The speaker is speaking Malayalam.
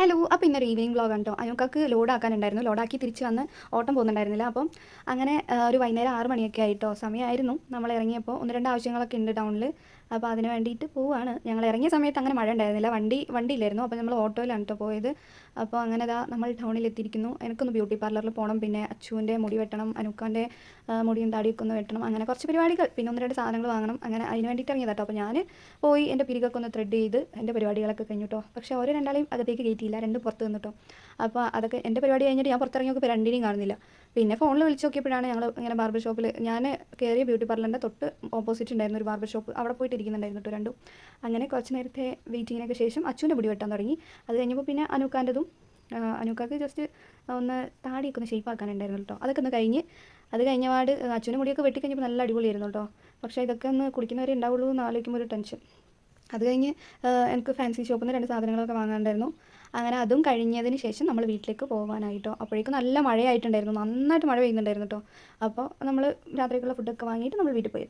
ഹലോ. അപ്പോൾ ഇന്നൊരു ഈവനിങ് വ്ളോഗാണ് കേട്ടോ. അനുക്കാക്ക് ലോഡാക്കാനുണ്ടായിരുന്നു. ലോഡാക്കി തിരിച്ച് വന്ന് ഓട്ടം പോകുന്നുണ്ടായിരുന്നില്ല. അപ്പം അങ്ങനെ ഒരു വൈകുന്നേരം 6 മണിയൊക്കെ ആയിട്ടോ സമയമായിരുന്നു നമ്മൾ ഇറങ്ങിയപ്പോൾ. ഒന്ന് രണ്ട് ആവശ്യങ്ങളൊക്കെ ഉണ്ട് ടൗണിൽ. അപ്പോൾ അതിന് വേണ്ടിയിട്ട് പോവുകയാണ്. ഞങ്ങൾ ഇറങ്ങിയ സമയത്ത് അങ്ങനെ മഴ ഉണ്ടായിരുന്നില്ല, വണ്ടിയില്ലായിരുന്നു. അപ്പോൾ നമ്മൾ ഓട്ടോയിലാണ് കേട്ടോ പോയത്. അപ്പോൾ അങ്ങനെ നമ്മൾ ടൗണിൽ എത്തിയിരിക്കുന്നു. എനിക്കൊന്ന് ബ്യൂട്ടി പാർലറിൽ പോകണം, പിന്നെ അച്ചുവിൻ്റെ മുടി വെട്ടണം, അനുക്കാൻ്റെ മുടിയും താടിയൊക്കെ ഒന്ന് വെട്ടണം, അങ്ങനെ കുറച്ച് പരിപാടികൾ, പിന്നെ ഒന്ന് രണ്ട് സാധനങ്ങൾ വാങ്ങണം. അങ്ങനെ അതിന് വേണ്ടിയിട്ട് ഇറങ്ങിയതാ കേട്ടോ. അപ്പോൾ ഞാൻ പോയി എൻ്റെ പിരികൊക്കെ ഒന്ന് ത്രെഡ് ചെയ്ത് എൻ്റെ പരിപാടികളൊക്കെ കഴിഞ്ഞു കേട്ടോ. പക്ഷേ ഓരോ രണ്ടാളെയും അകത്തേക്ക് കയറ്റിയില്ല, രണ്ട് പുറത്ത് നിന്നിട്ടോ. അപ്പോൾ അതൊക്കെ എൻ്റെ പരിപാടി കഴിഞ്ഞിട്ട് ഞാൻ പുറത്തിറങ്ങി നോക്കിയപ്പോൾ രണ്ടിനെയും കാണുന്നില്ല. പിന്നെ ഫോണിൽ വിളിച്ച് നോക്കിയപ്പോഴാണ് ഞങ്ങൾ ഇങ്ങനെ ബാർബർ ഷോപ്പിൽ, ഞാൻ കയറിയ ബ്യൂട്ടി പാർലറിൻ്റെ തൊട്ട് ഓപ്പോസിറ്റ് ഉണ്ടായിരുന്ന ഒരു ബാർബർ ഷോപ്പ്, അവിടെ പോയിട്ട് ഇരിക്കുന്നുണ്ടായിരുന്നു കേട്ടോ രണ്ടും. അങ്ങനെ കുറച്ച് നേരത്തെ വെയിറ്റിങ്ങിനൊക്കെ ശേഷം അച്ചുവിൻ്റെ മുടി വെട്ടാൻ തുടങ്ങി. അത് കഴിഞ്ഞപ്പോൾ പിന്നെ അനുക്കാൻ്റെതും, അനുക്കാക്ക് ജസ്റ്റ് ഒന്ന് താടിയൊക്കെ ഒന്ന് ഷേപ്പ് ആക്കാനുണ്ടായിരുന്നു കേട്ടോ. അതൊക്കെ ഒന്ന് കഴിഞ്ഞ്, അത് കഴിഞ്ഞപാട് അച്ചുവിൻ്റെ മുടിയൊക്കെ വെട്ടി കഴിഞ്ഞപ്പോൾ നല്ല അടിപൊളിയായിരുന്നു കേട്ടോ. പക്ഷേ ഇതൊക്കെ ഒന്ന് കുളിക്കുന്നവരെ ഉണ്ടാവുള്ളൂ എന്ന് ആലോചിക്കുമ്പോൾ ഒരു ടെൻഷൻ. അത് കഴിഞ്ഞ് എനിക്ക് ഫാൻസി ഷോപ്പിൽ നിന്ന് രണ്ട് സാധനങ്ങളൊക്കെ വാങ്ങാനുണ്ടായിരുന്നു. അങ്ങനെ അതും കഴിഞ്ഞതിന് ശേഷം നമ്മൾ വീട്ടിലേക്ക് പോകാനായിട്ടോ. അപ്പോഴേക്കും നല്ല മഴയായിട്ടുണ്ടായിരുന്നു, നന്നായിട്ട് മഴ പെയ്യുന്നുണ്ടായിരുന്നു കേട്ടോ. അപ്പോൾ നമ്മൾ രാത്രിക്കുള്ള ഫുഡൊക്കെ വാങ്ങിയിട്ട് നമ്മൾ വീട്ടിൽ പോയി.